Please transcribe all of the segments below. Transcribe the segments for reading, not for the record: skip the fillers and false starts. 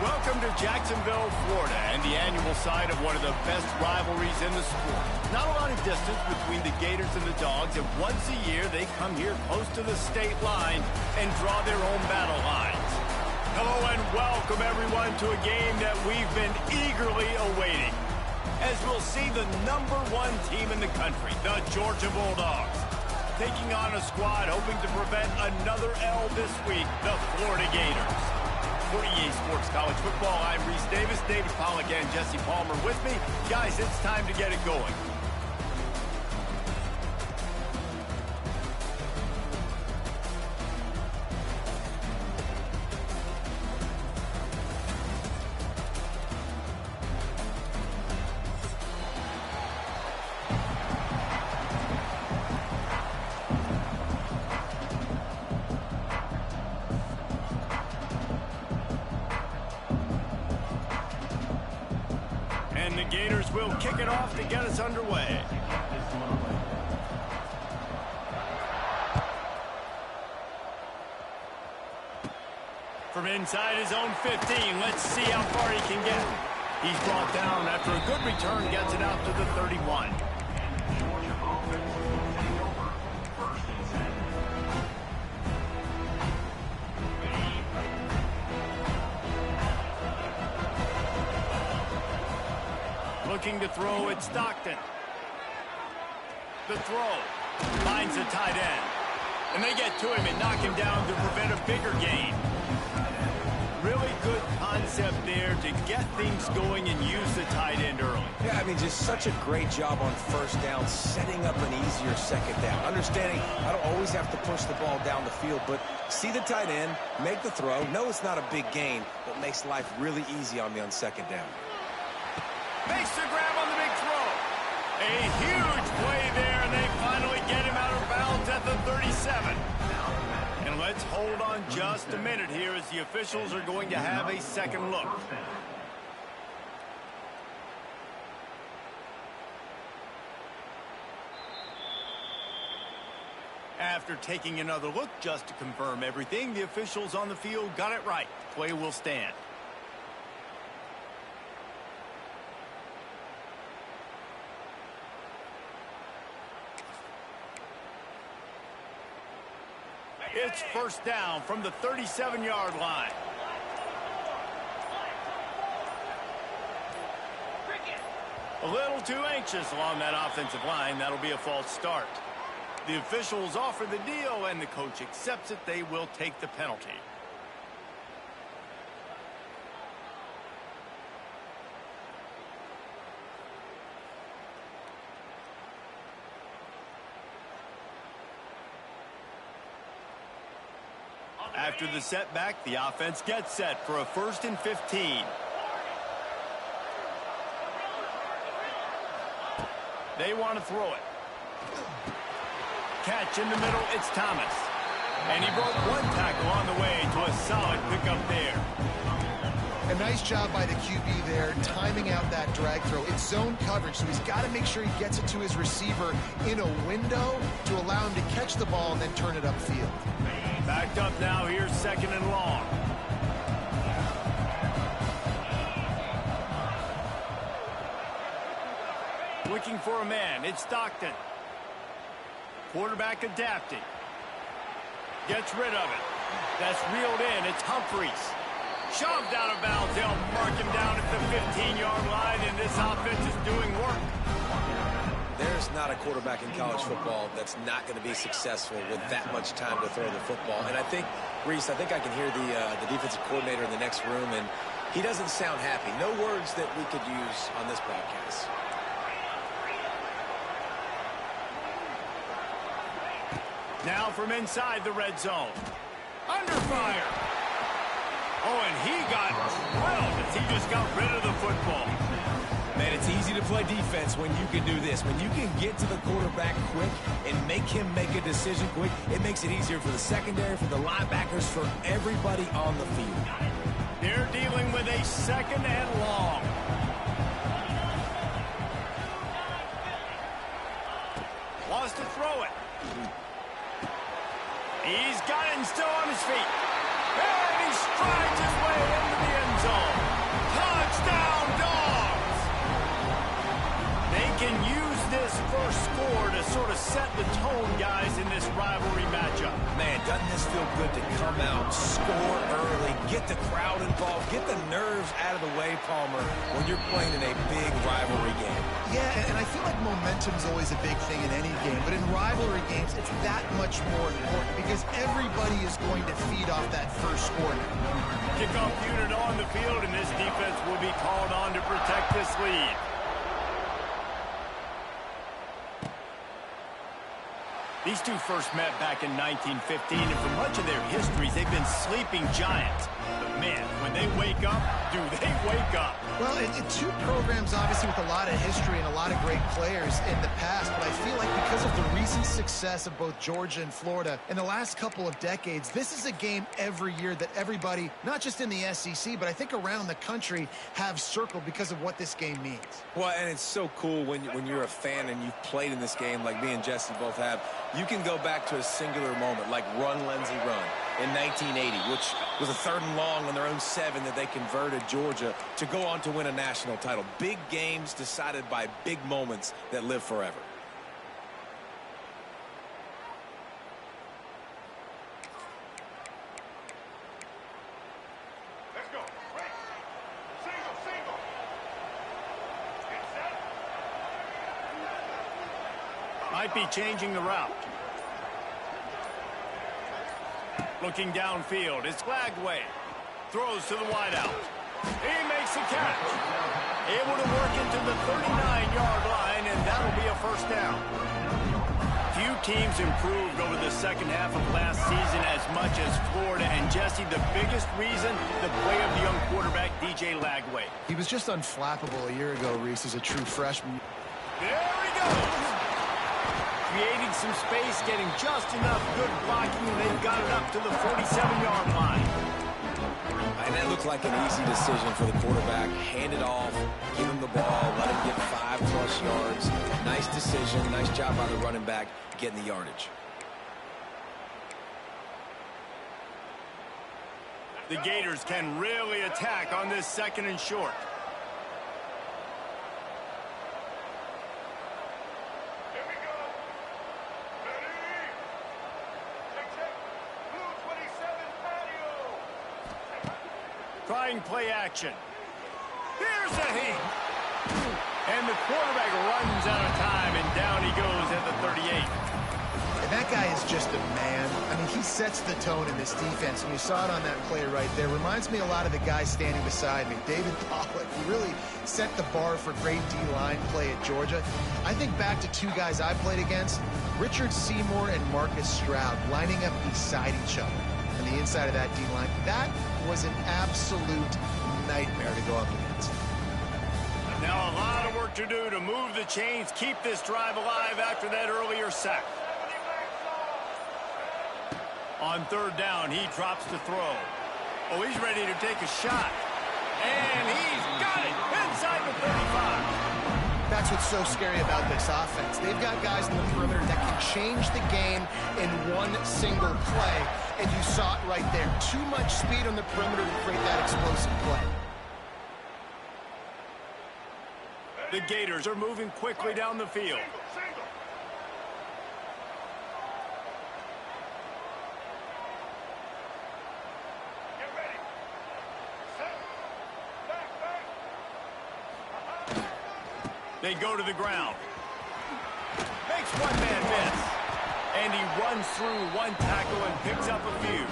Welcome to Jacksonville, Florida, and the annual site of one of the best rivalries in the sport. Not a lot of distance between the Gators and the Dogs, and once a year they come here close to the state line and draw their own battle lines. Hello and welcome everyone to a game that we've been eagerly awaiting, as we'll see the #1 team in the country, the Georgia Bulldogs, taking on a squad hoping to prevent another L this week, the Florida Gators. For EA Sports College Football, I'm Reese Davis, David Pollack, and Jesse Palmer with me. Guys, it's time to get it going. And the Gators will kick it off to get us underway. From inside his own 15, let's see how far he can get. He's brought down after a good return, gets it out to the 31. Looking to throw at Stockton. The throw finds the tight end. And they get to him and knock him down to prevent a bigger gain. Really good concept there to get things going and use the tight end early. Yeah, I mean, just such a great job on first down, setting up an easier second down. Understanding I don't always have to push the ball down the field, but see the tight end, make the throw. No, it's not a big gain, but makes life really easy on me on second down. Makes the grab on the big throw. A huge play there, and they finally get him out of bounds at the 37. And let's hold on just a minute here as the officials are going to have a second look. After taking another look just to confirm everything, the officials on the field got it right. Play will stand. It's first down from the 37-yard line. A little too anxious along that offensive line. That'll be a false start. The officials offer the deal, and the coach accepts it. They will take the penalty. After the setback, the offense gets set for a 1st and 15. They want to throw it. Catch in the middle, it's Thomas. And he broke one tackle on the way to a solid pickup there. A nice job by the QB there, timing out that drag throw. It's zone coverage, so he's got to make sure he gets it to his receiver in a window to allow him to catch the ball and then turn it upfield. Backed up now, here's 2nd and long. Looking for a man, it's Stockton. Quarterback adapting. Gets rid of it. That's reeled in, it's Humphreys. Shoved out of bounds, they'll mark him down at the 15-yard line, and this offense is doing work. There's not a quarterback in college football that's not going to be successful with that much time to throw the football. And I think, Reese, I think I can hear the defensive coordinator in the next room, and he doesn't sound happy. No words that we could use on this broadcast. Now from inside the red zone. Under fire. Oh, and he got drilled as he just got rid of the football. Man, it's easy to play defense when you can do this. When you can get to the quarterback quick and make him make a decision quick, it makes it easier for the secondary, for the linebackers, for everybody on the field. They're dealing with a 2nd and long. Wants to throw it. He's got it and still on his feet. And he strides his way into the end zone. can use this first score to sort of set the tone, guys, in this rivalry matchup. Man, doesn't this feel good to come out, score early, get the crowd involved, get the nerves out of the way, Palmer, when you're playing in a big rivalry game. Yeah, and I feel like momentum's always a big thing in any game, but in rivalry games, it's that much more important because everybody is going to feed off that first score. Kickoff unit on the field, and this defense will be called on to protect this lead. These two first met back in 1915, and for much of their histories, they've been sleeping giants. But man, when they wake up, do they wake up? Well, two programs, obviously, with a lot of history and a lot of great players in the past, but I feel like because of the recent success of both Georgia and Florida in the last couple of decades, this is a game every year that everybody, not just in the SEC, but I think around the country, have circled because of what this game means. Well, and it's so cool when you're a fan and you've played in this game like me and Jesse both have. You can go back to a singular moment like Run, Lindsey, Run in 1980, which was a 3rd and long on their own 7 that they converted Georgia to go on to win a national title. Big games decided by big moments that live forever. Let's go. Right. Single. Get set. Might be changing the route. Looking downfield, it's Lagway. Throws to the wideout. He makes the catch. Able to work into the 39-yard line, and that'll be a first down. Few teams improved over the second half of last season as much as Florida. And Jesse, the biggest reason, the play of the young quarterback, DJ Lagway. He was just unflappable a year ago, Reese, as a true freshman. There he goes. Creating some space, getting just enough good blocking, and they've got it up to the 47-yard line. And that looked like an easy decision for the quarterback. Hand it off, give him the ball, let him get 5+ yards. Nice decision, nice job by the running back getting the yardage. The Gators can really attack on this 2nd and short. Trying play action. Here's a heat. And the quarterback runs out of time, and down he goes at the 38. And that guy is just a man. I mean, he sets the tone in this defense, and you saw it on that play right there. Reminds me a lot of the guy standing beside me, David Pollock. He really set the bar for great D-line play at Georgia. I think back to 2 guys I played against, Richard Seymour and Marcus Stroud, lining up beside each other on the inside of that D-line. That was an absolute nightmare to go up against. Now a lot of work to do to move the chains, keep this drive alive after that earlier sack. On 3rd down, he drops to throw. Oh, he's ready to take a shot. And he's got it inside the 35. That's what's so scary about this offense. They've got guys in the perimeter that can change the game in one single play. And you saw it right there. Too much speed on the perimeter to create that explosive play. The Gators are moving quickly down the field. They go to the ground. Makes one man miss. And he runs through one tackle and picks up a few.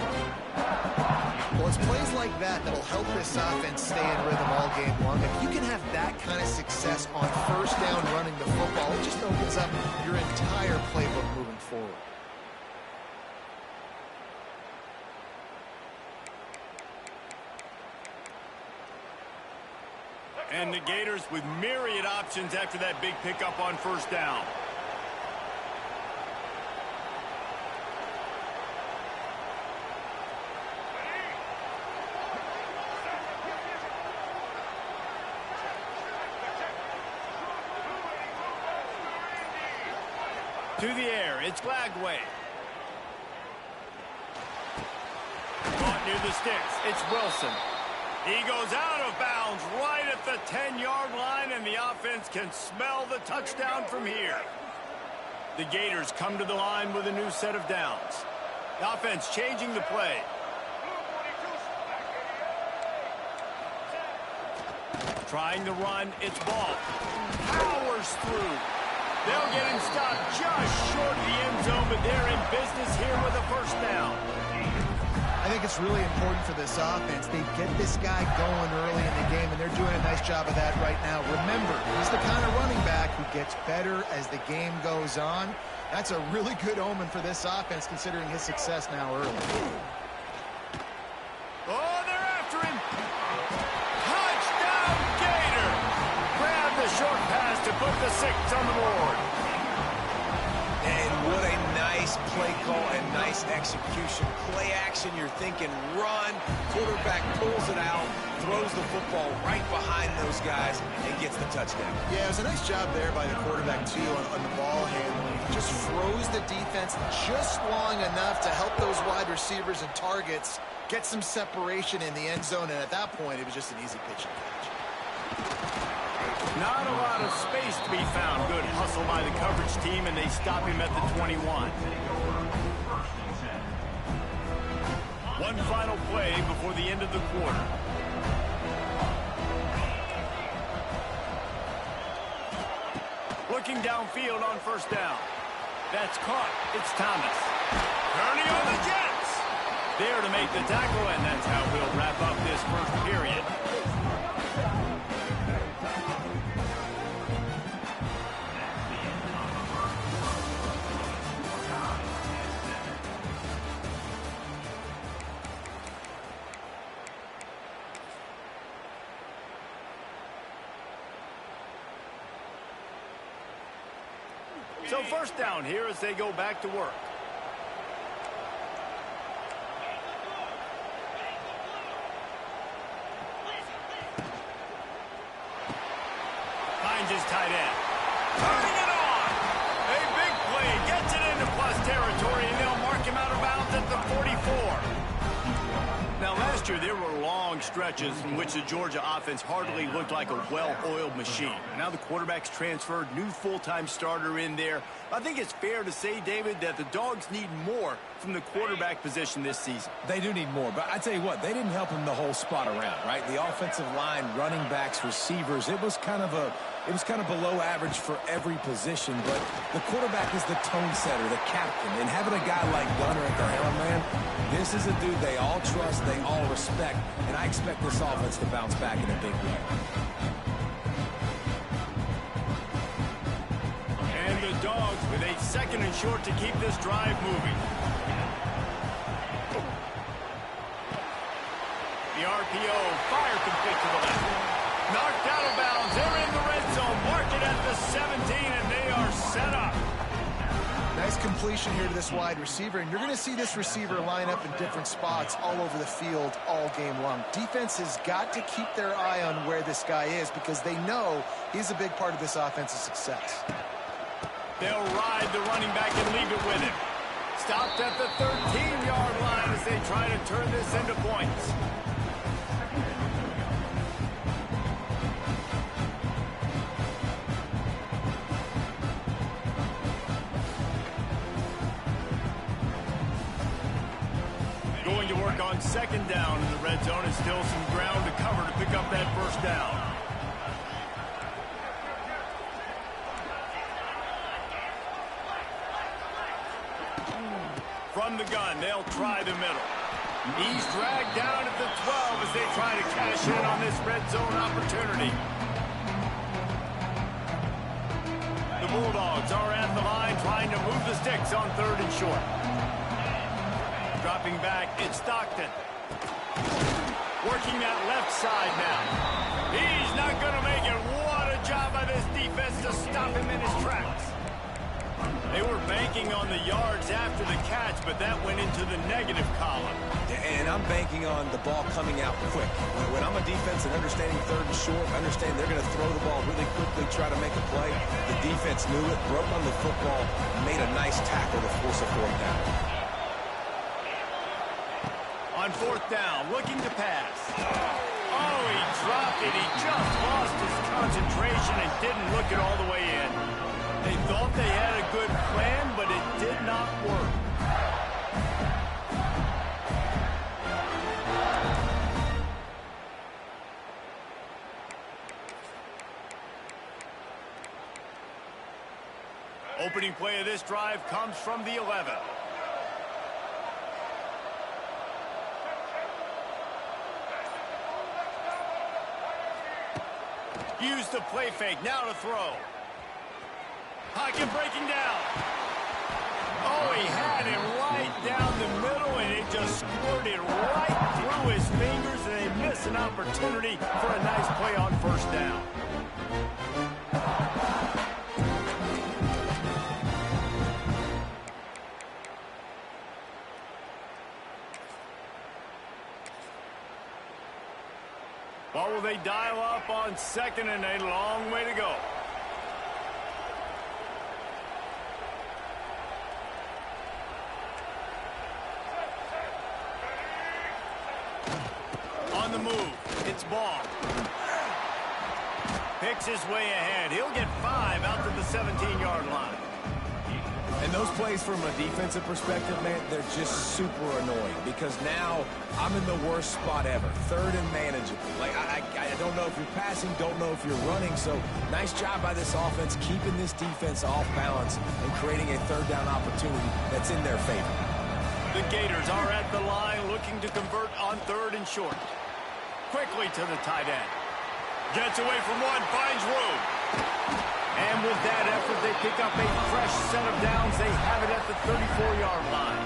Well, it's plays like that that'll help this offense stay in rhythm all game long. If you can have that kind of success on 1st down running the football, it just opens up your entire playbook moving forward. And the Gators with myriad options after that big pickup on 1st down. To the air, it's Lagway. Caught near the sticks, it's Wilson. He goes out of bounds right at the 10-yard line, and the offense can smell the touchdown from here. The Gators come to the line with a new set of downs. The offense changing the play. Trying to run, it's ball. Powers through. They'll get him stopped just short of the end zone, but they're in business here with a first down. I think it's really important for this offense. They get this guy going early in the game, and they're doing a nice job of that right now. Remember, he's the kind of running back who gets better as the game goes on. That's a really good omen for this offense, considering his success now early. Oh, they're after him. Touchdown, Gator. Grab the short pass to put the 6 on the board. And what a nice play call and nice execution. Play action, you're thinking run. Quarterback pulls it out, throws the football right behind those guys, and gets the touchdown. Yeah, it was a nice job there by the quarterback, too, on the ball handling. He just froze the defense just long enough to help those wide receivers and targets get some separation in the end zone, and at that point, it was just an easy pitch and catch. Not a lot of space to be found. Good hustle by the coverage team, and they stop him at the 21. One final play before the end of the quarter. Looking downfield on first down. That's caught. It's Thomas. Turning on the Jets. There to make the tackle, and that's how we'll wrap up this first period. So first down here as they go back to work. Finds his tight end. Turning it on. A big play. Gets it into plus territory, and they'll mark him out of bounds at the 44. Now, last year, there were long stretches in which the Georgia offense hardly looked like a well-oiled machine. Now the quarterback's transferred, new full-time starter in there. I think it's fair to say, David, that the Dogs need more from the quarterback position this season. They do need more, but I tell you what, they didn't help him the whole spot around, right? The offensive line, running backs, receivers, it was kind of below average for every position, but the quarterback is the tone setter, the captain, and having a guy like Gunner at the helm, man, this is a dude they all trust, they all respect, and I expect this offense to bounce back in a big way. And the Dogs with a 2nd and short to keep this drive moving. The RPO, fire complete to the left. Knocked out of bounds. They're in the red zone. Mark it at the 17, and they are set up. Nice completion here to this wide receiver, and you're going to see this receiver line up in different spots all over the field all game long. Defense has got to keep their eye on where this guy is because they know he's a big part of this offense's success. They'll ride the running back and leave it with him. Stopped at the 13-yard line as they try to turn this into points. Going to work on 2nd down in the red zone, and still some ground to cover to pick up that first down. From the gun, they'll try the middle. He's dragged down at the 12 as they try to cash in on this red zone opportunity. The Bulldogs are at the line trying to move the sticks on 3rd and short. Dropping back, it's Stockton. Working that left side now. He's not going to make it. What a job by this defense to stop him in his tracks. They were banking on the yards after the catch, but that went into the negative column. And I'm banking on the ball coming out quick. When I'm a defense and understanding 3rd and short, understand they're going to throw the ball really quickly, try to make a play. The defense knew it, broke on the football, made a nice tackle to force a 4th down. On 4th down, looking to pass. Oh, he dropped it. He just lost his concentration and didn't look it all the way in. They thought they had a good plan, but it did not work. Opening play of this drive comes from the 11. Use the play fake. Now to throw. Pocket breaking down. Oh, he had him right down the middle, and it just squirted right through his fingers, and they miss an opportunity for a nice play on first down. What will they dial up on second and a long way to go? On the move, it's Ball. Picks his way ahead. He'll get 5 out to the 17-yard line. And those plays from a defensive perspective, man, they're just super annoying because now I'm in the worst spot ever. Third and manageable. Like, I don't know if you're passing, don't know if you're running. So nice job by this offense keeping this defense off balance and creating a third down opportunity that's in their favor. The Gators are at the line looking to convert on third and short. Quickly to the tight end. Gets away from one, finds room. And with that effort, they pick up a fresh set of downs. They have it at the 34-yard line.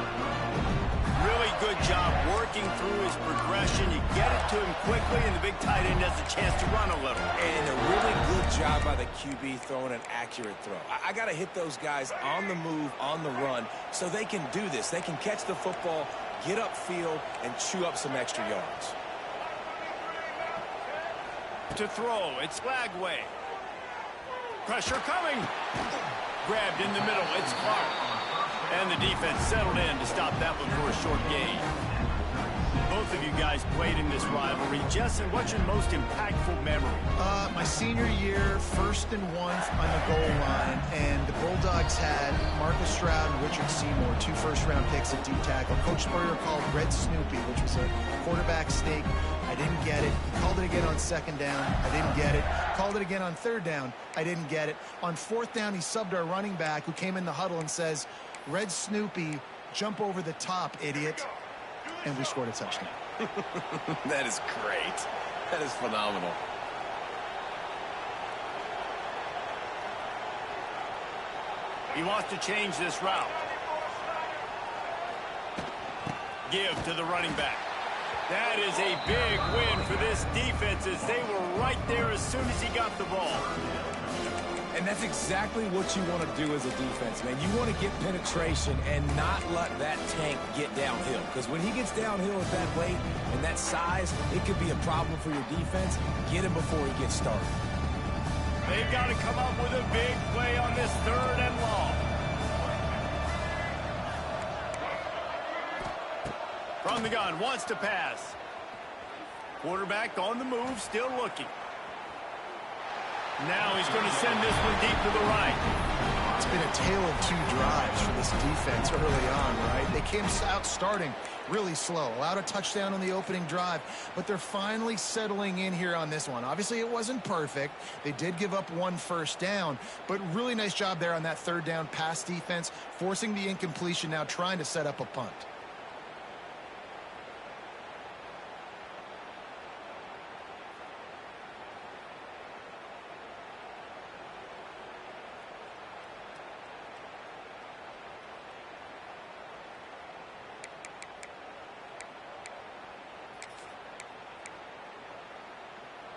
Really good job working through his progression. You get it to him quickly, and the big tight end has a chance to run a little. And a really good job by the QB throwing an accurate throw. I got to hit those guys on the move, on the run, so they can do this. They can catch the football, get upfield, and chew up some extra yards. To throw, it's Flagway. Pressure coming. Grabbed in the middle. It's Clark. And the defense settled in to stop that one for a short gain. Both of you guys played in this rivalry. Justin, what's your most impactful memory? My senior year, 1st and 1 on the goal line, and the Bulldogs had Marcus Stroud and Richard Seymour, 2 first-round picks at D tackle. Coach Spurrier called Red Snoopy, which was a quarterback sneak. I didn't get it. He called it again on 2nd down. I didn't get it. Called it again on 3rd down. I didn't get it. On 4th down, he subbed our running back who came in the huddle and says, Red Snoopy, jump over the top, idiot. And we scored a touchdown. That is great. That is phenomenal. He wants to change this route. Give to the running back. That is a big win for this defense as they were right there as soon as he got the ball. And that's exactly what you want to do as a defense, man. You want to get penetration and not let that tank get downhill. Because when he gets downhill at that weight and that size, it could be a problem for your defense. Get him before he gets started. They've got to come up with a big play on this 3rd and long. From the gun, wants to pass. Quarterback on the move, still looking. Now he's going to send this one deep to the right. It's been a tale of 2 drives for this defense early on, right? They came out starting really slow, allowed a touchdown on the opening drive, but they're finally settling in here on this one. Obviously, it wasn't perfect. They did give up 1 first down, but really nice job there on that 3rd down pass defense, forcing the incompletion, now trying to set up a punt.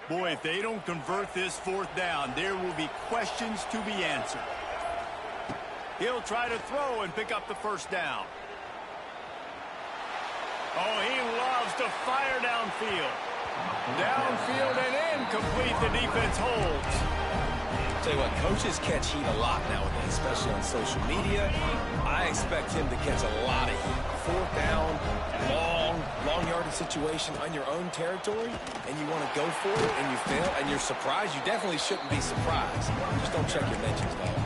Boy, if they don't convert this 4th down, there will be questions to be answered. He'll try to throw and pick up the 1st down. Oh, he loves to fire downfield. Downfield and incomplete. The defense holds. Tell you what, coaches catch heat a lot nowadays, especially on social media. I expect him to catch a lot of heat 4th down, long yardage situation on your own territory, and you want to go for it, and you fail, and you're surprised, you definitely shouldn't be surprised. Just don't check your mentions, though.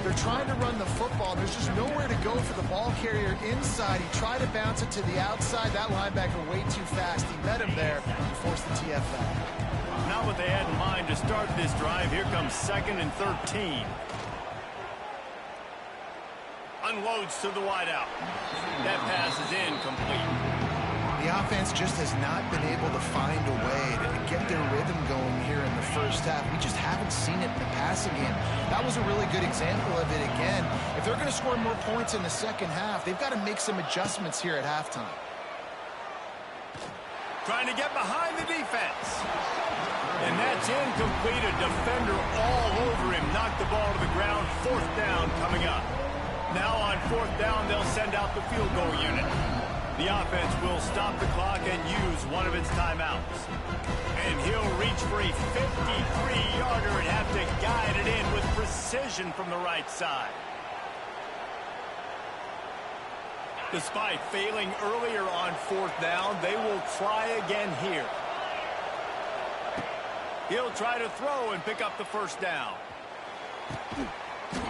They're trying to run the football. There's just nowhere to go for the ball carrier inside. He tried to bounce it to the outside. That linebacker way too fast. He met him there and forced the TFL. Not what they had in mind to start this drive. Here comes 2nd and 13. Unloads to the wideout. That pass is incomplete. The offense just has not been able to find a way to get their rhythm going here in the first half. We just haven't seen it in the passing game. That was a really good example of it again. If they're going to score more points in the second half, they've got to make some adjustments here at halftime. Trying to get behind the defense. And that's incomplete. A defender all over him. Knocked the ball to the ground. 4th down coming up. Now on 4th down, they'll send out the field goal unit. The offense will stop the clock and use one of its timeouts. And he'll reach for a 53-yarder and have to guide it in with precision from the right side. Despite failing earlier on 4th down, they will try again here. He'll try to throw and pick up the 1st down.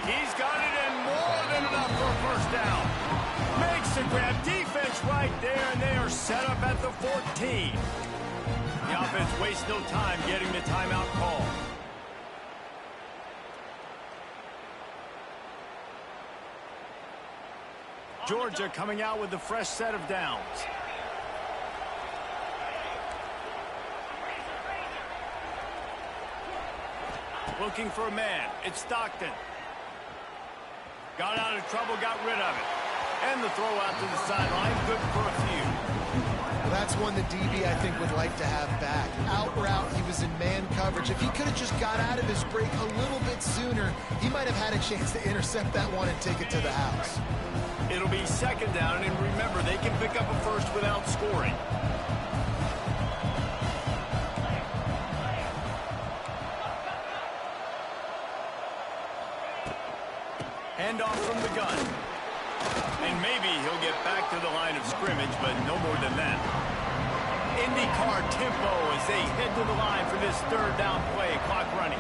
He's got it, and more than enough for a 1st down. Makes the grab, defense right there, and they are set up at the 14. The offense wastes no time getting the timeout call. Georgia coming out with a fresh set of downs. Looking for a man. It's Stockton. Got out of trouble, got rid of it. And the throw out to the sideline, good for a few. Well, that's one the DB, I think, would like to have back. Out route, he was in man coverage. If he could have just got out of his break a little bit sooner, he might have had a chance to intercept that one and take it to the house. It'll be 2nd down, and remember, they can pick up a first without scoring. Handoff from the gun. And maybe he'll get back to the line of scrimmage, but no more than that. IndyCar tempo as they head to the line for this 3rd down play. Clock running.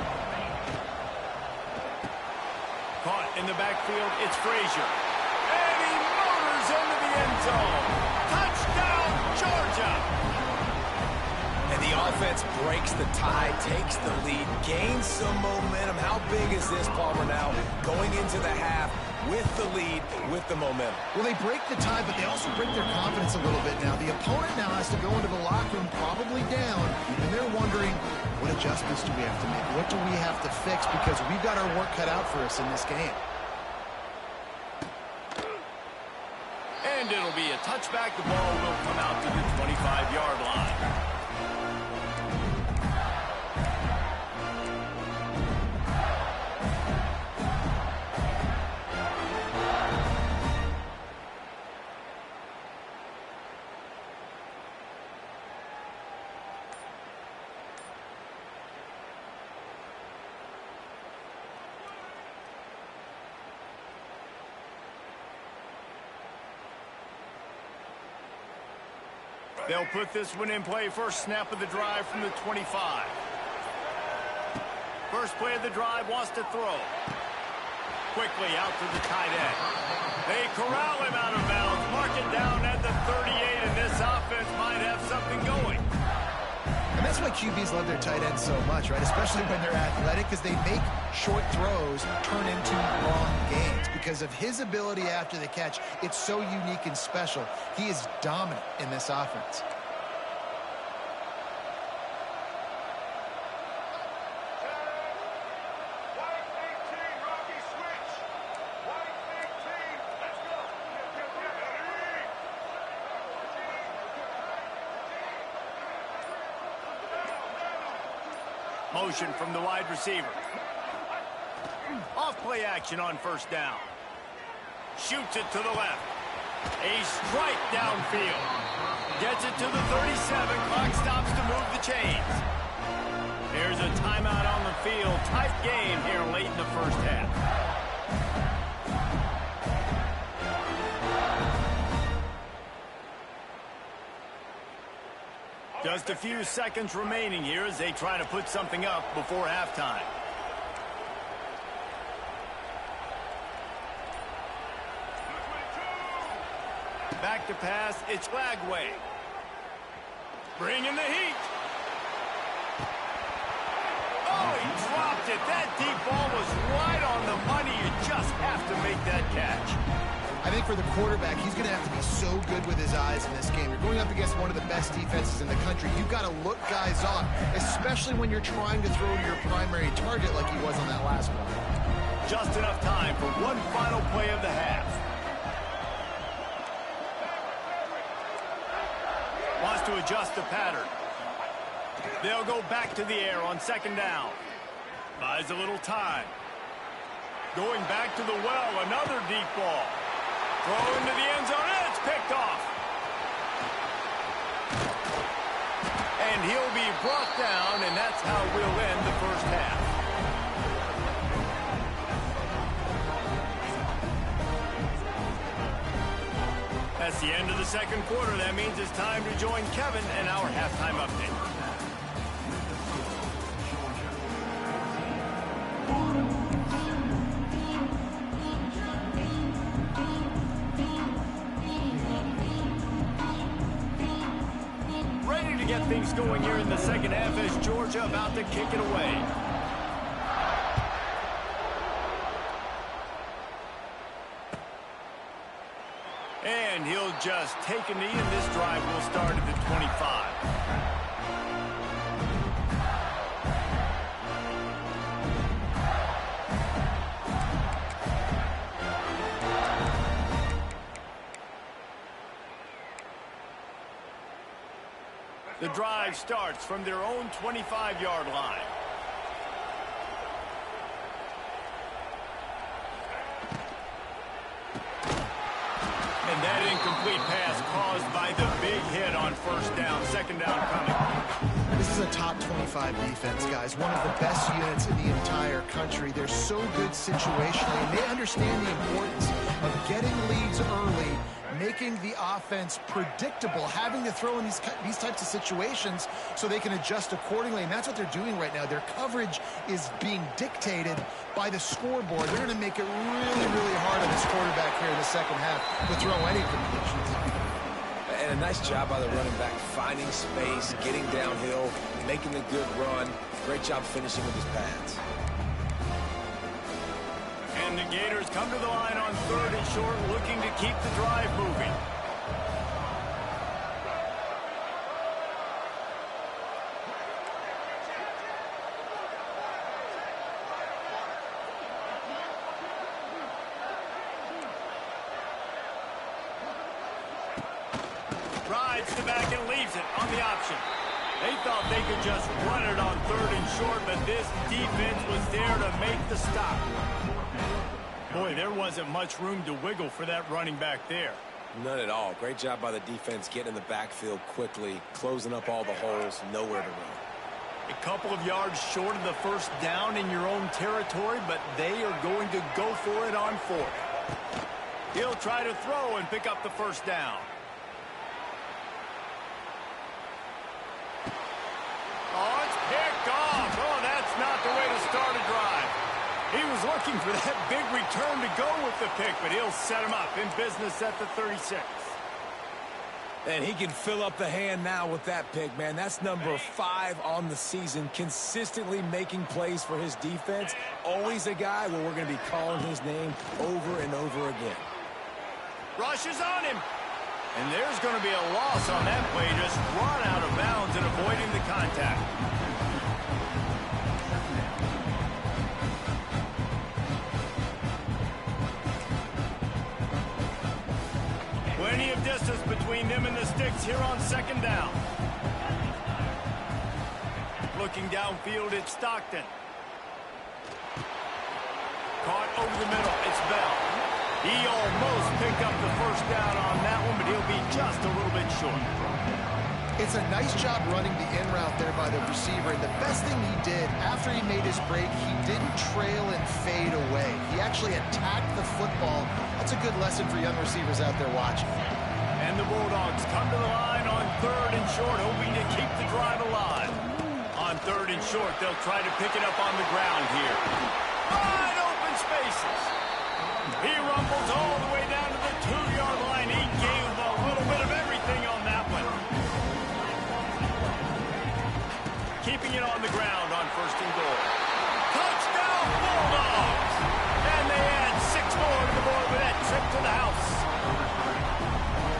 Caught in the backfield, it's Frazier. And he motors into the end zone. Touchdown, Georgia! And the offense breaks the tie, takes the lead, gains some momentum. How big is this, Palmer, now going into the half with the lead, with the momentum? Well, they break the tie, but they also break their confidence a little bit now. The opponent now has to go into the locker room probably down, and they're wondering, what adjustments do we have to make? What do we have to fix? Because we've got our work cut out for us in this game. And it'll be a touchback. The ball will come out to the 25-yard line. They'll put this one in play. First snap of the drive from the 25. First play of the drive, wants to throw. Quickly out to the tight end. They corral him out of bounds. Mark it down at the 38, and this offense might have something going. And that's why QBs love their tight ends so much, right? Especially when they're athletic, because they make short throws turn into long gains. Because of his ability after the catch, it's so unique and special. He is dominant in this offense. Motion from the wide receiver. Off play action on first down. Shoots it to the left. A strike downfield. Gets it to the 37. Clock stops to move the chains. There's a timeout on the field. Tight game here late in the first half. Just a few seconds remaining here as they try to put something up before halftime. Back to pass, it's Lagway. Bringing the heat. Oh, he dropped it. That deep ball was right on the money. You just have to make that catch. I think for the quarterback, he's going to have to be so good with his eyes in this game. You're going up against one of the best defenses in the country. You've got to look guys off, especially when you're trying to throw to your primary target like he was on that last one. Just enough time for one final play of the half. Wants to adjust the pattern. They'll go back to the air on second down. Buys a little time. Going back to the well, another deep ball. Throw into the end zone, and it's picked off. And he'll be brought down, and that's how we'll end the first half. That's the end of the second quarter. That means it's time to join Kevin and our halftime update. Ready to get things going here in the second half as Georgia about to kick it away. And he'll just take a knee, and this drive will start at the 25. The drive starts from their own 25-yard line. And that incomplete pass caused by the big hit on first down. Second down coming. This is a top 25 defense, guys. One of the best units in the entire country. They're so good situationally, and they understand the importance of getting leads early, making the offense predictable, having to throw in these types of situations so they can adjust accordingly. And that's what they're doing right now. Their coverage is being dictated by the scoreboard. They're going to make it really, really hard on this quarterback here in the second half to throw any completions. And a nice job by the running back, finding space, getting downhill, making a good run. Great job finishing with his pads. And the Gators come to the line on third and short, looking to keep the drive moving. Rides to back and leaves it on the option. They thought they could just run it on third and short, but this defense was there to make the stop. Boy, there wasn't much room to wiggle for that running back there. None at all. Great job by the defense getting in the backfield quickly, closing up all the holes, nowhere to run. A couple of yards short of the first down in your own territory, but they are going to go for it on fourth. He'll try to throw and pick up the first down. Oh, it's picked off. Oh, that's not the way to start a drive. He was looking for that big return to go with the pick, but he'll set him up in business at the 36. And he can fill up the hand now with that pick, man. That's number 5 on the season, consistently making plays for his defense. Always a guy where we're going to be calling his name over and over again. Rushes on him. And there's going to be a loss on that play, just run out of bounds and avoiding the contact. Plenty of distance between them and the sticks here on second down. Looking downfield, it's Stockton. Caught over the middle, it's Bell. He almost picked up the first down on that one, but he'll be just a little bit short. It's a nice job running the in route there by the receiver. And the best thing he did after he made his break, he didn't trail and fade away. He actually attacked the football. That's a good lesson for young receivers out there watching. And the Bulldogs come to the line on 3rd and short, hoping to keep the drive alive. On 3rd and short, they'll try to pick it up on the ground here. Wide open spaces. He rumbles all the way down to the 2-yard line. He gave a little bit of everything on that one. Keeping it on the ground on 1st and goal. Touchdown, Bulldogs! And they add 6 more to the board with that trip to the house.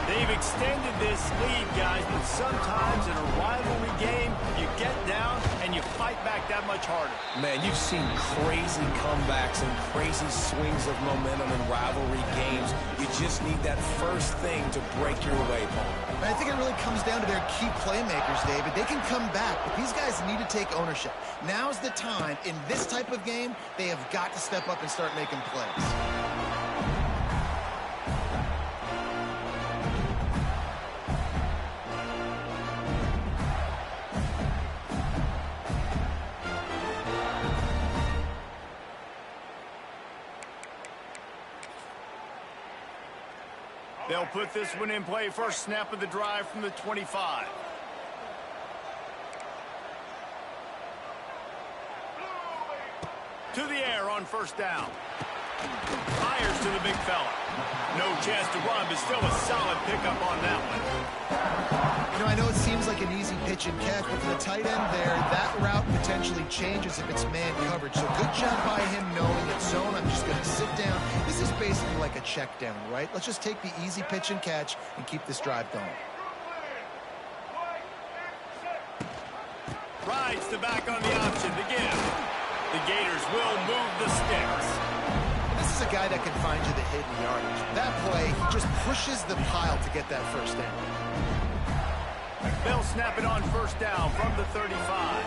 They've extended this lead, guys, but sometimes in a rivalry game, you get down and you fight back that much harder. Man, you've seen crazy comebacks and crazy swings of momentum in rivalry games. You just need that first thing to break your way, Paul. And I think it really comes down to their key playmakers, David. They can come back, but these guys need to take ownership. Now's the time. In this type of game, they have got to step up and start making plays. They'll put this one in play. First snap of the drive from the 25. To the air on 1st down. Fires to the big fella. No chance to run, but still a solid pickup on that one. You know, I know it seems like an easy pitch and catch, but for the tight end there, that route potentially changes if it's man coverage. So good job by him knowing it's zone. I'm just going to sit down. This is basically like a check down, right? Let's just take the easy pitch and catch and keep this drive going. Rides the back on the option to give. The Gators will move the sticks. This is a guy that can find you the hidden yardage. That play, he just pushes the pile to get that first down. They'll snap it on 1st down from the 35.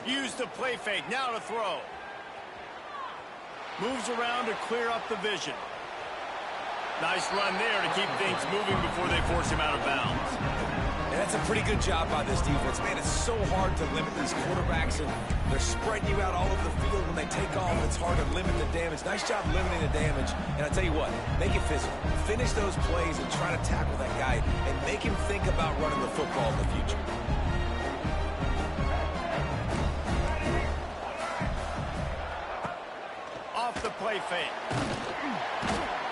Use the play fake, now to throw. Moves around to clear up the vision. Nice run there to keep things moving before they force him out of bounds. And that's a pretty good job by this defense. Man, it's so hard to limit these quarterbacks, and they're spreading you out all over the field. When they take off, it's hard to limit the damage. Nice job limiting the damage. And I tell you what, make it physical. Finish those plays and try to tackle that guy and make him think about running the football in the future. Off the play fake.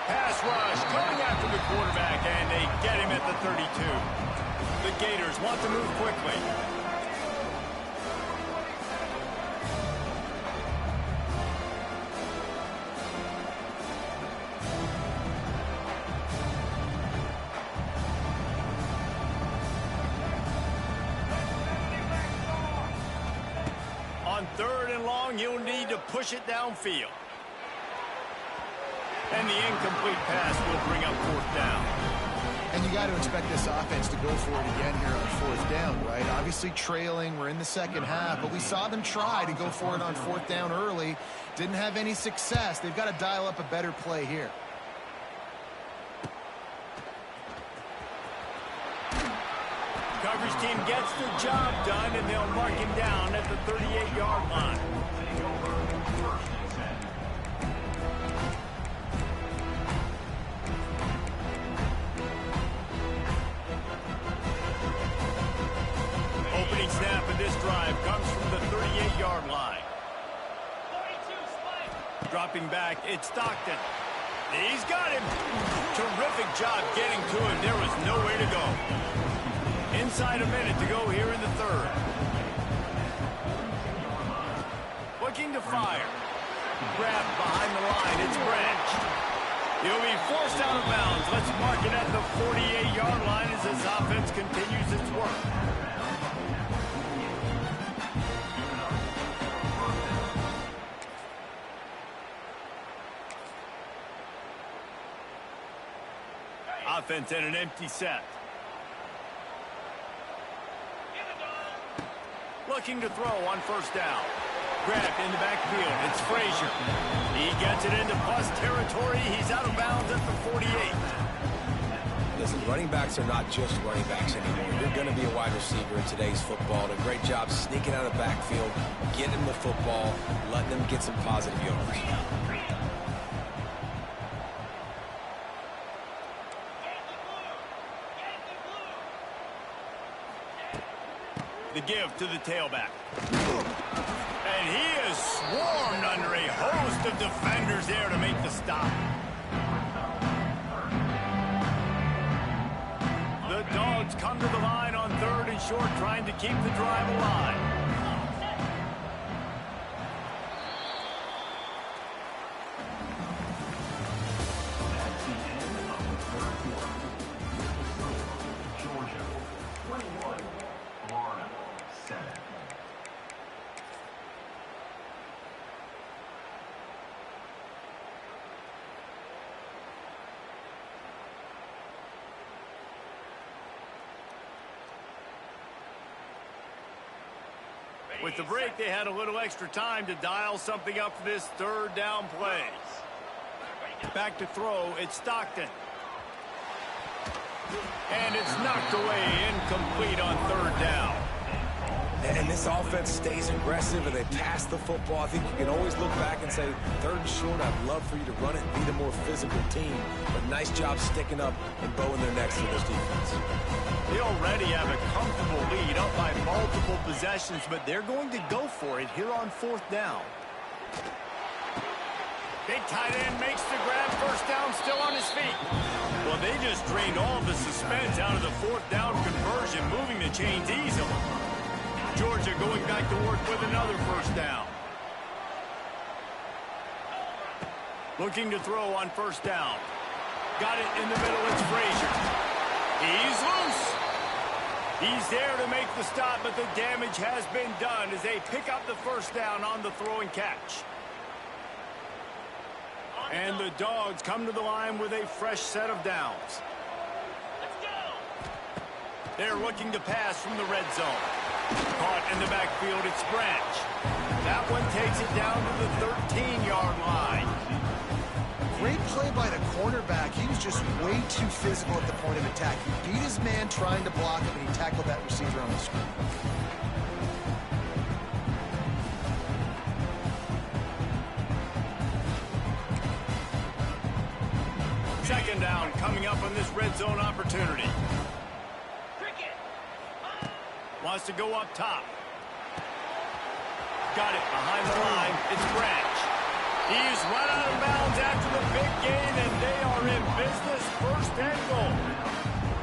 Pass rush coming after the quarterback, and they get him at the 32. The Gators want to move quickly. On 3rd and long, you'll need to push it downfield. And the incomplete pass will bring up 4th down. And you got to expect this offense to go for it again here on 4th down, right? Obviously trailing, we're in the second half, but we saw them try to go for it on 4th down early. Didn't have any success. They've got to dial up a better play here. Coverage team gets the job done, and they'll mark him down at the 38-yard line. Opening snap of this drive comes from the 38-yard line. Dropping back, it's Stockton. He's got him. Terrific job getting to him. There was nowhere to go. Inside a minute to go here in the 3rd. Looking to fire. Grabbed behind the line. It's Branch. He'll be forced out of bounds. Let's mark it at the 48-yard line as this offense continues its work. Offense in an empty set. Looking to throw on 1st down. grabbed in the backfield. It's Frazier. He gets it into plus territory. He's out of bounds at the 48. Listen, running backs are not just running backs anymore. You're going to be a wide receiver in today's football. And a great job sneaking out of the backfield, getting the football, letting them get some positive yards. The give to the tailback. And he is swarmed under a host of defenders there to make the stop. The Dogs come to the line on 3rd and short, trying to keep the drive alive. With the break, they had a little extra time to dial something up for this 3rd down play. Back to throw, it's Stockton. And it's knocked away, incomplete on 3rd down. And this offense stays aggressive and they pass the football. I think you can always look back and say, 3rd and short, I'd love for you to run it and be the more physical team. But nice job sticking up and bowing their necks to this defense. They already have a comfortable lead, up by multiple possessions, but they're going to go for it here on 4th down. Big tight end makes the grab, 1st down, still on his feet. Well, they just drained all the suspense out of the 4th down conversion, moving the chains easily. Georgia going back to work with another 1st down. Looking to throw on 1st down. Got it in the middle, it's Frazier. He's loose. He's there to make the stop, but the damage has been done as they pick up the 1st down on the throw and catch. And the Dogs come to the line with a fresh set of downs. They're looking to pass from the red zone. Caught in the backfield, it's Branch. That one takes it down to the 13-yard line. Great play by the cornerback. He was just way too physical at the point of attack. He beat his man trying to block him, and he tackled that receiver on the screen. Second down coming up on this red zone opportunity. Wants to go up top. Got it behind the line. It's Branch. He's run out of bounds after the big gain, and they are in business, 1st and goal.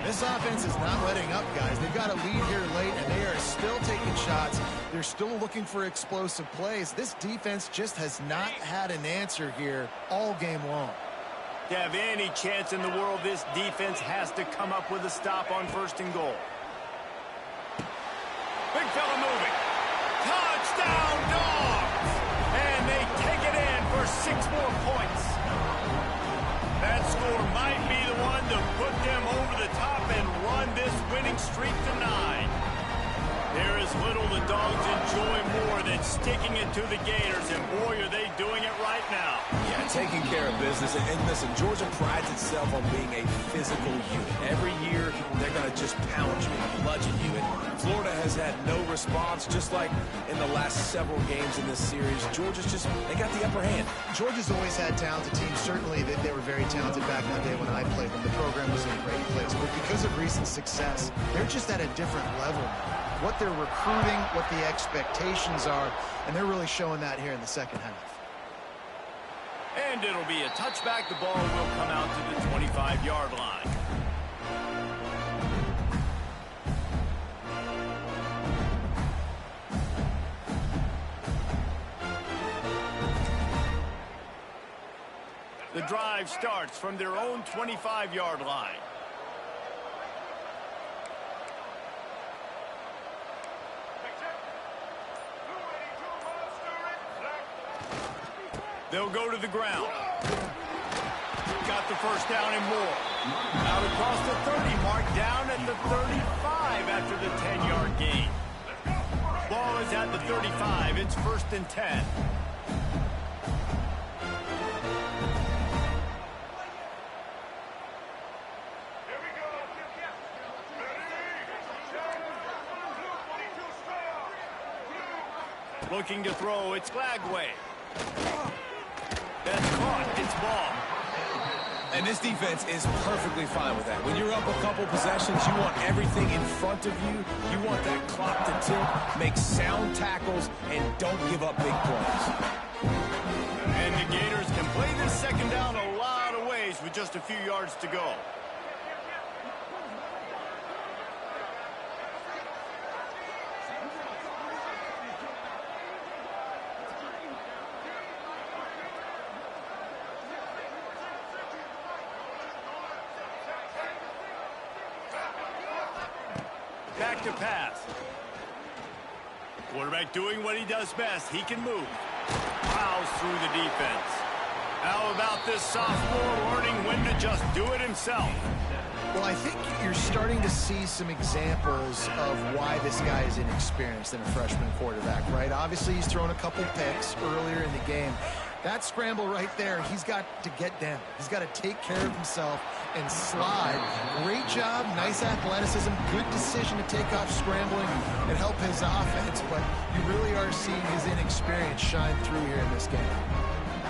This offense is not letting up, guys. They've got a lead here late, and they are still taking shots. They're still looking for explosive plays. This defense just has not had an answer here all game long. To have any chance in the world, this defense has to come up with a stop on 1st and goal. Big fella moving. Touchdown, Dogs! And they take it in for 6 more points. That score might be the one to put them over the top and run this winning streak to 9. There is little the Dogs enjoy more than sticking it to the Gators, and boy, are they doing it right now. Yeah, taking care of business. And listen, Georgia prides itself on being a physical unit. Every year, they're going to just pound you and bludgeon you. And Florida has had no response, just like in the last several games in this series. Georgia's just, they got the upper hand. Georgia's always had talented teams. Certainly, they were very talented back in the day when I played them. The program was in a great place. But because of recent success, they're just at a different level now. What they're recruiting, what the expectations are, and they're really showing that here in the second half. And it'll be a touchback. The ball will come out to the 25-yard line. The drive starts from their own 25-yard line. They'll go to the ground. Got the 1st down and more. Out across the 30 mark, down at the 35 after the 10-yard gain. Ball is at the 35. It's 1st and 10. Looking to throw, it's Glagway. That's caught, it's ball. And this defense is perfectly fine with that. When you're up a couple possessions, you want everything in front of you. You want that clock to tick, make sound tackles, and don't give up big plays. And the Gators can play this second down a lot of ways with just a few yards to go. Back to pass. Quarterback doing what he does best. He can move. Plows through the defense. How about this sophomore learning when to just do it himself? Well, I think you're starting to see some examples of why this guy is inexperienced in a freshman quarterback, right? Obviously, he's thrown a couple picks earlier in the game. That scramble right there, he's got to get down. He's got to take care of himself and slide. Great job, nice athleticism, good decision to take off scrambling and help his offense, but you really are seeing his inexperience shine through here in this game.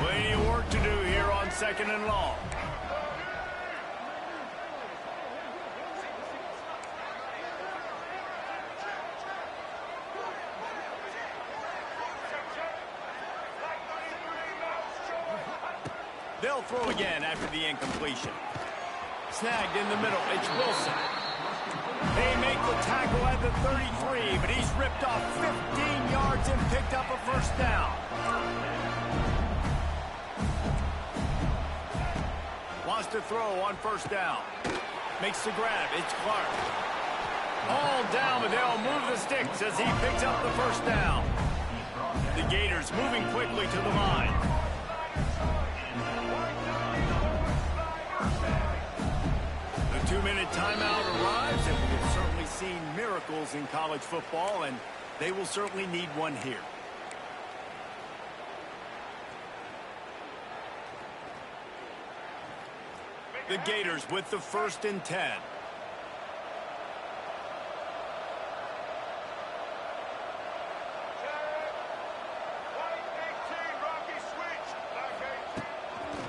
Plenty of work to do here on 2nd and long. They'll throw again after the incompletion. Snagged in the middle. It's Wilson. They make the tackle at the 33, but he's ripped off 15 yards and picked up a 1st down. Wants to throw on 1st down. Makes the grab. It's Clark. All down, but they'll move the sticks as he picks up the 1st down. The Gators moving quickly to the line. The 2-minute timeout arrives, and we have certainly seen miracles in college football, and they will certainly need one here. The Gators with the 1st and 10.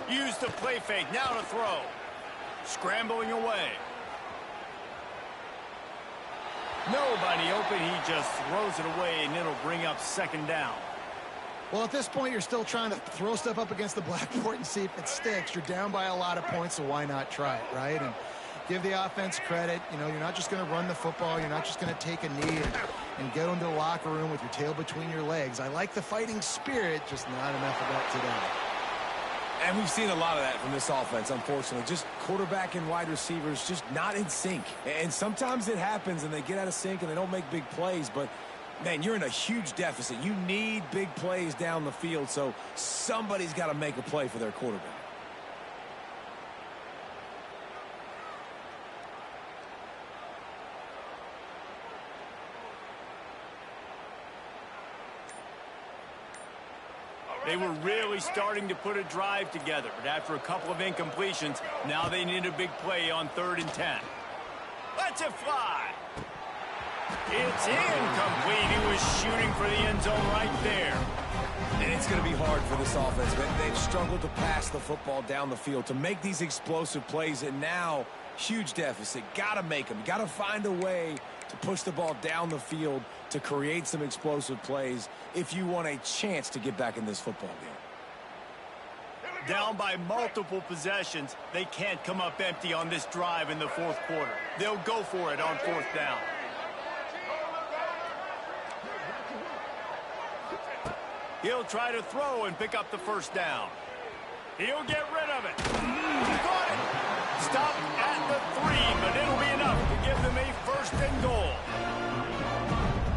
Use the play fake, now to throw. Scrambling away. Nobody open, he just throws it away, and it'll bring up 2nd down. Well, at this point, you're still trying to throw stuff up against the blackboard and see if it sticks. You're down by a lot of points, so why not try it, right? And give the offense credit. You know, you're not just going to run the football. You're not just going to take a knee and go into the locker room with your tail between your legs. I like the fighting spirit, just not enough of that today. And we've seen a lot of that from this offense, unfortunately. Just quarterback and wide receivers just not in sync. And sometimes it happens and they get out of sync and they don't make big plays. But, man, you're in a huge deficit. You need big plays down the field, so somebody's got to make a play for their quarterback. They were really starting to put a drive together, but after a couple of incompletions, now they need a big play on 3rd and 10. Let's it fly. It's incomplete. He was shooting for the end zone right there. And it's going to be hard for this offense. They've struggled to pass the football down the field, to make these explosive plays, and now huge deficit. Got to make them. Got to find a way to push the ball down the field to create some explosive plays if you want a chance to get back in this football game. Down by multiple possessions, they can't come up empty on this drive in the 4th quarter. They'll go for it on 4th down. He'll try to throw and pick up the 1st down. He'll get rid of it. He got it. Stop at the 3, but it'll be enough to give them a 1st and goal.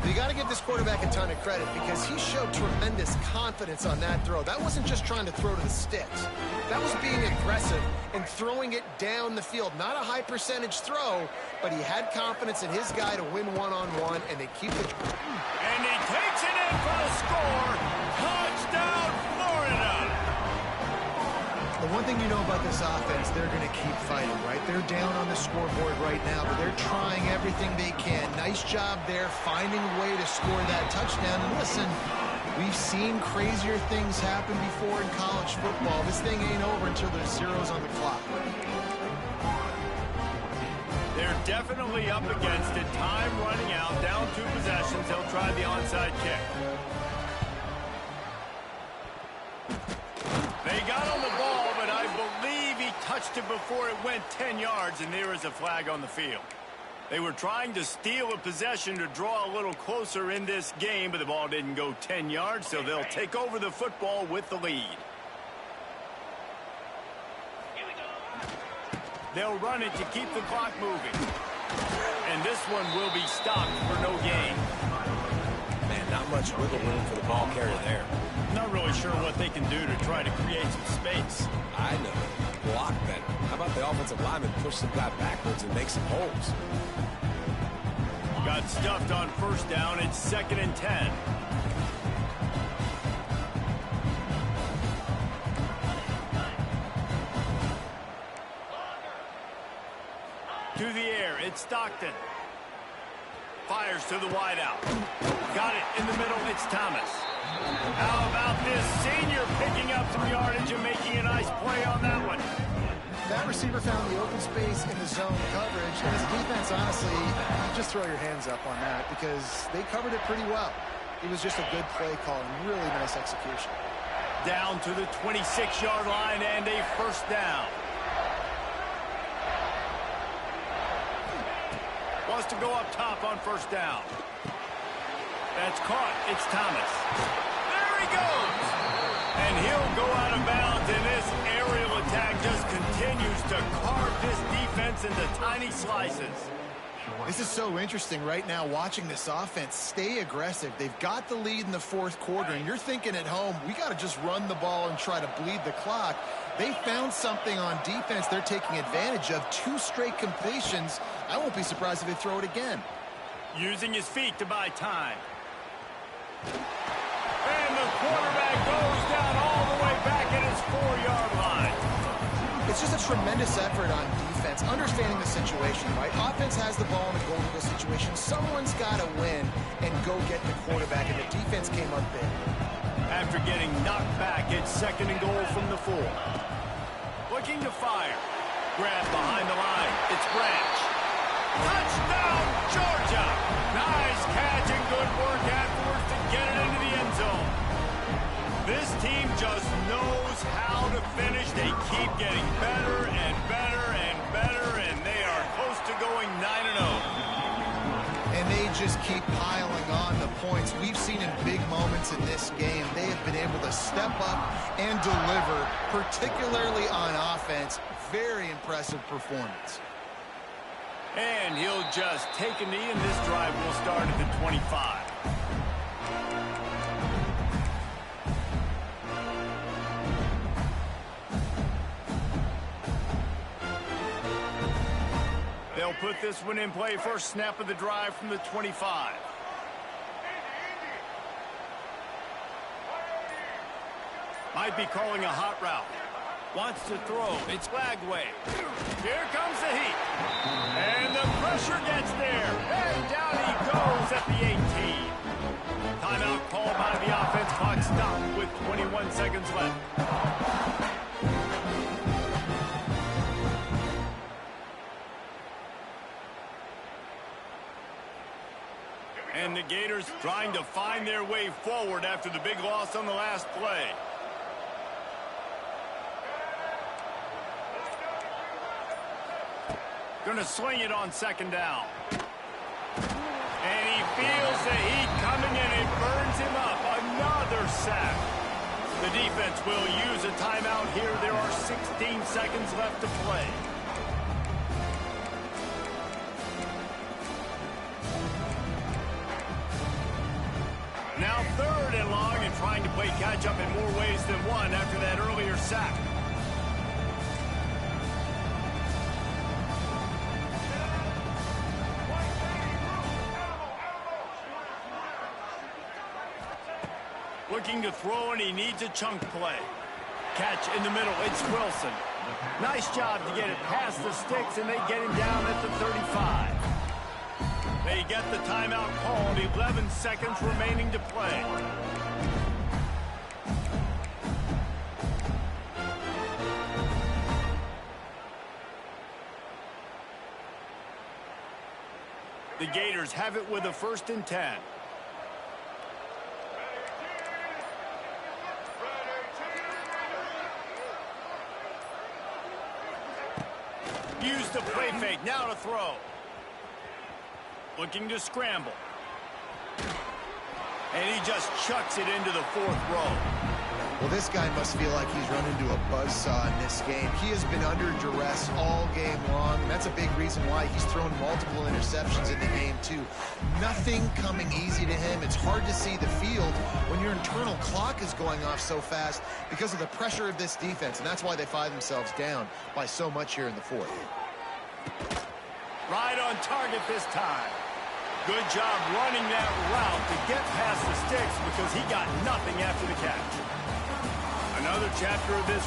You got to give this quarterback a ton of credit because he showed tremendous confidence on that throw. That wasn't just trying to throw to the sticks. That was being aggressive and throwing it down the field. Not a high percentage throw, but he had confidence in his guy to win one-on-one, and they keep it. And he takes it in for the score. Touchdown, Florida. The one thing you know about this offense, they're going to keep fighting, right? They're down on the scoreboard right now, but they're trying everything they can. Nice job there, finding a way to score that touchdown. And listen, we've seen crazier things happen before in college football. This thing ain't over until there's zeros on the clock. They're definitely up against it. Time running out, down 2 possessions. They'll try the onside kick. They got on the ball, but I believe he touched it before it went 10 yards, and there is a flag on the field. They were trying to steal a possession to draw a little closer in this game, but the ball didn't go 10 yards, so they'll take over the football with the lead. They'll run it to keep the clock moving. And this one will be stopped for no gain. Man, not much wiggle room for the ball carrier there. Not really sure what they can do to try to create some space. I know. Block better. How about the offensive lineman push some guy backwards and make some holes? Got stuffed on first down. It's 2nd and 10. To the air, it's Stockton. Fires to the wideout. Got it in the middle, it's Thomas. How about this senior picking up some yardage and making a nice play on that one? That receiver found the open space in the zone coverage. And as a defense, honestly, you just throw your hands up on that because they covered it pretty well. It was just a good play call and really nice execution. Down to the 26-yard line and a first down. Wants to go up top on first down. That's caught. It's Thomas. There he goes. And he'll go out of bounds, and this aerial attack just continues to carve this defense into tiny slices. This is so interesting right now watching this offense stay aggressive. They've got the lead in the 4th quarter, and you're thinking at home, we got to just run the ball and try to bleed the clock. They found something on defense they're taking advantage of. 2 straight completions. I won't be surprised if they throw it again. Using his feet to buy time. And the quarterback goes down all the way back at his 4-yard line. It's just a tremendous effort on defense, understanding the situation, right? Offense has the ball in a goal-to-go situation. Someone's got to win and go get the quarterback, and the defense came up big. After getting knocked back, it's 2nd and goal from the 4. Looking to fire. Grab behind the line. It's Branch. Touchdown, Georgia! Nice catch and good work afterwards to get it into the end zone. This team just knows how to finish. They keep getting better and better and better, and they are close to going 9-0. And they just keep piling on the points. We've seen in big moments in this game, they have been able to step up and deliver, particularly on offense. Very impressive performance. And he'll just take a knee, and this drive will start at the 25. They'll put this one in play. First snap of the drive from the 25. Might be calling a hot route. Wants to throw. It's Lagway. Here comes the heat. And the pressure gets there. And down he goes at the 18. Timeout called by the offense. Clock stopped with 21 seconds left. And the Gators trying to find their way forward after the big loss on the last play. Going to sling it on 2nd down. And he feels the heat coming, and it burns him up. Another sack. The defense will use a timeout here. There are 16 seconds left to play. Now 3rd and long and trying to play catch-up in more ways than one after that earlier sack. Looking to throw, and he needs a chunk play. Catch in the middle. It's Wilson. Nice job to get it past the sticks, and they get him down at the 35. They get the timeout called. 11 seconds remaining to play. The Gators have it with a 1st and 10. Use the play fake. Now to throw. Looking to scramble. And he just chucks it into the 4th row. Well, this guy must feel like he's run into a buzzsaw in this game. He has been under duress all game long, and that's a big reason why he's thrown multiple interceptions in the game, too. Nothing coming easy to him. It's hard to see the field when your internal clock is going off so fast because of the pressure of this defense, and that's why they find themselves down by so much here in the 4th. Right on target this time. Good job running that route to get past the sticks because he got nothing after the catch. Another chapter of this